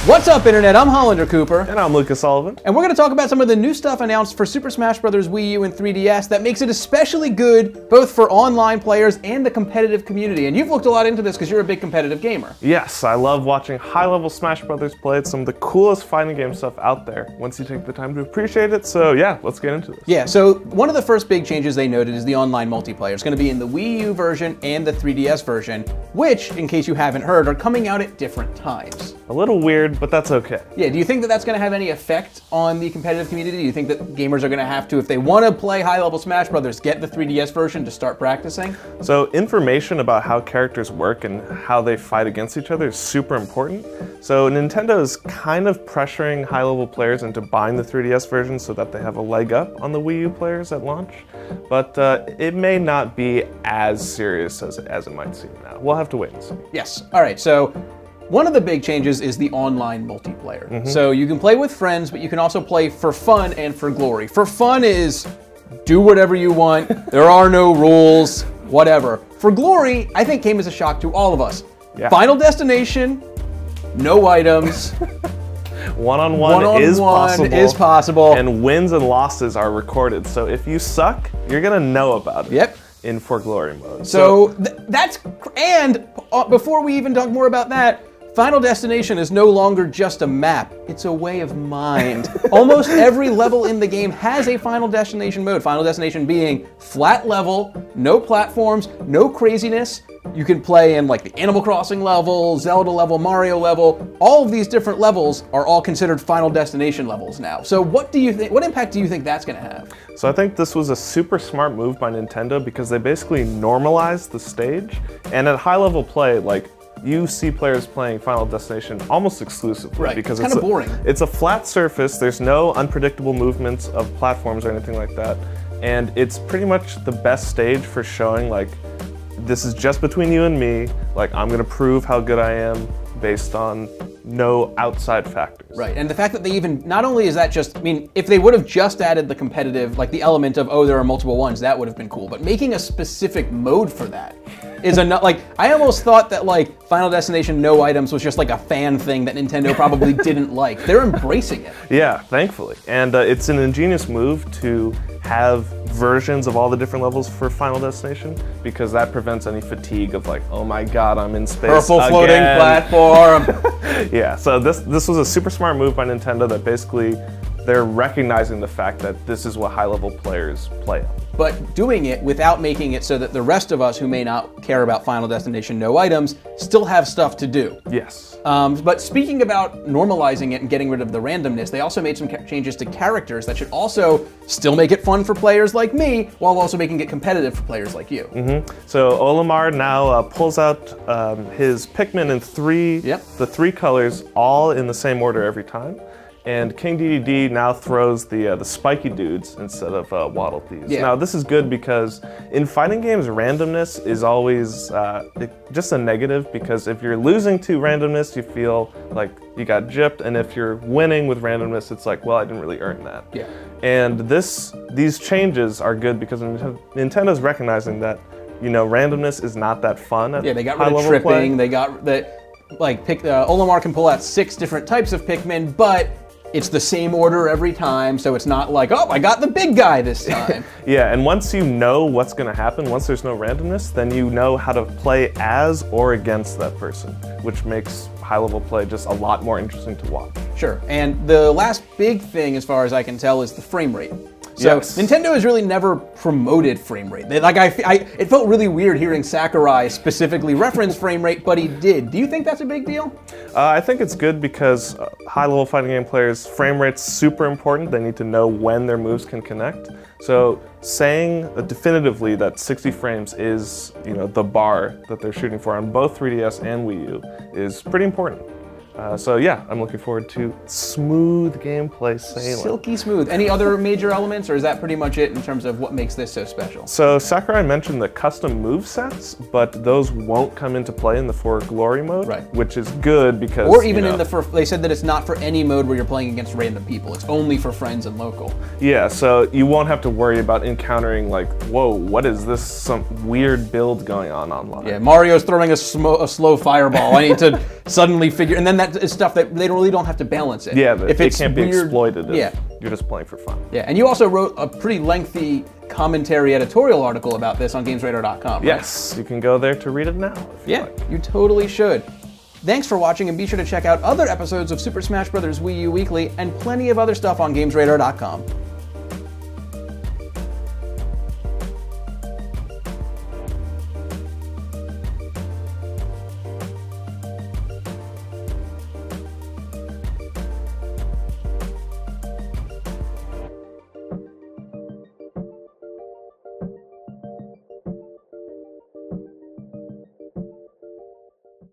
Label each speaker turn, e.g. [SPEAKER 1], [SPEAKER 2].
[SPEAKER 1] What's up, Internet? I'm Hollander Cooper.
[SPEAKER 2] And I'm Lucas Sullivan.
[SPEAKER 1] And we're going to talk about some of the new stuff announced for Super Smash Bros. Wii U and 3DS that makes it especially good both for online players and the competitive community. And you've looked a lot into this because you're a big competitive gamer.
[SPEAKER 2] Yes, I love watching high-level Smash Bros. Play. It's some of the coolest fighting game stuff out there once you take the time to appreciate it. So yeah, let's get into this.
[SPEAKER 1] Yeah, so one of the first big changes they noted is the online multiplayer. It's going to be in the Wii U version and the 3DS version, which, in case you haven't heard, are coming out at different times.
[SPEAKER 2] A little weird, but that's okay.
[SPEAKER 1] Yeah, do you think that that's going to have any effect on the competitive community? Do you think that gamers are going to have to, if they want to play high-level Smash Brothers, get the 3DS version to start practicing?
[SPEAKER 2] So information about how characters work and how they fight against each other is super important. So Nintendo is kind of pressuring high-level players into buying the 3DS version so that they have a leg up on the Wii U players at launch. But it may not be as serious as it might seem now. We'll have to wait and see.
[SPEAKER 1] Yes. All right, so one of the big changes is the online multiplayer. So you can play with friends, but you can also play for fun and for glory. For fun is do whatever you want, there are no rules, whatever. For glory, I think came as a shock to all of us. Yeah. Final destination, no items.
[SPEAKER 2] One-on-one is possible. And wins and losses are recorded. So if you suck, you're gonna know about it.
[SPEAKER 1] Yep.
[SPEAKER 2] In For Glory mode.
[SPEAKER 1] So before we even talk more about that, Final Destination is no longer just a map, it's a way of mind. Almost every level in the game has a Final Destination mode. Final Destination being flat level, no platforms, no craziness. You can play in like the Animal Crossing level, Zelda level, Mario level. All of these different levels are all considered Final Destination levels now. So what do you think? What impact do you think that's going to have?
[SPEAKER 2] So I think this was a super smart move by Nintendo because they basically normalized the stage, and at high level play, like, you see players playing Final Destination almost exclusively.
[SPEAKER 1] Right, because it's kind of boring.
[SPEAKER 2] It's a flat surface, there's no unpredictable movements of platforms or anything like that, and it's pretty much the best stage for showing, like, this is just between you and me, like, I'm gonna prove how good I am based on no outside factors.
[SPEAKER 1] Right, and the fact that they even, not only is that just, I mean, if they would have just added the competitive, like the element of, oh, there are multiple ones, that would have been cool, but making a specific mode for that is like, I almost thought that like Final Destination no items was just like a fan thing that Nintendo probably didn't like. They're embracing it.
[SPEAKER 2] Yeah, thankfully. And it's an ingenious move to have versions of all the different levels for Final Destination because that prevents any fatigue of like, oh my god, I'm in space
[SPEAKER 1] Purple
[SPEAKER 2] again.
[SPEAKER 1] Floating platform.
[SPEAKER 2] Yeah, so this was a super smart move by Nintendo that basically they're recognizing the fact that this is what high-level players play on.
[SPEAKER 1] But doing it without making it so that the rest of us who may not care about Final Destination no items still have stuff to do.
[SPEAKER 2] Yes.
[SPEAKER 1] But speaking about normalizing it and getting rid of the randomness, they also made some changes to characters that should also still make it fun for players like me, while also making it competitive for players like you.
[SPEAKER 2] So Olimar now pulls out his Pikmin in the three colors, all in the same order every time. And King Dedede now throws the spiky dudes instead of Waddle Dees.
[SPEAKER 1] Yeah.
[SPEAKER 2] Now this is good because in fighting games, randomness is always just a negative because if you're losing to randomness, you feel like you got gypped, and if you're winning with randomness, it's like, well, I didn't really earn that.
[SPEAKER 1] Yeah.
[SPEAKER 2] And these changes are good because Nintendo's recognizing that, you know, randomness is not that fun at
[SPEAKER 1] they got rid of tripping. Play. They got Olimar can pull out 6 different types of Pikmin, but it's the same order every time, so it's not like, oh, I got the big guy this time.
[SPEAKER 2] Yeah, and once you know what's going to happen, once there's no randomness, then you know how to play as or against that person, which makes high-level play just a lot more interesting to watch.
[SPEAKER 1] Sure, and the last big thing, as far as I can tell, is the frame rate. So Nintendo has really never promoted frame rate. It felt really weird hearing Sakurai specifically reference frame rate, but he did. Do you think that's a big deal?
[SPEAKER 2] I think it's good because high-level fighting game players, frame rate's super important. They need to know when their moves can connect. So saying definitively that 60 frames is, you know, the bar that they're shooting for on both 3DS and Wii U is pretty important. So yeah, I'm looking forward to smooth gameplay sailing.
[SPEAKER 1] Silky smooth. Any other major elements, or is that pretty much it in terms of what makes this so special?
[SPEAKER 2] So Sakurai mentioned the custom move sets, but those won't come into play in the For Glory mode, which is good because,
[SPEAKER 1] or even in the they said that it's not for any mode where you're playing against random people. It's only for friends and local.
[SPEAKER 2] Yeah, so you won't have to worry about encountering like, whoa, what is this? Some weird build going on online.
[SPEAKER 1] Yeah, Mario's throwing a slow fireball. I need to suddenly figure, and then that is stuff that they really don't have to balance it.
[SPEAKER 2] Yeah,
[SPEAKER 1] if
[SPEAKER 2] it can't be
[SPEAKER 1] weird,
[SPEAKER 2] exploited if
[SPEAKER 1] yeah.
[SPEAKER 2] you're just playing for fun.
[SPEAKER 1] Yeah, and you also wrote a pretty lengthy commentary editorial article about this on GamesRadar.com, right?
[SPEAKER 2] Yes, you can go there to read it now. If you like.
[SPEAKER 1] You totally should. Thanks for watching, and be sure to check out other episodes of Super Smash Bros. Wii U Weekly and plenty of other stuff on GamesRadar.com.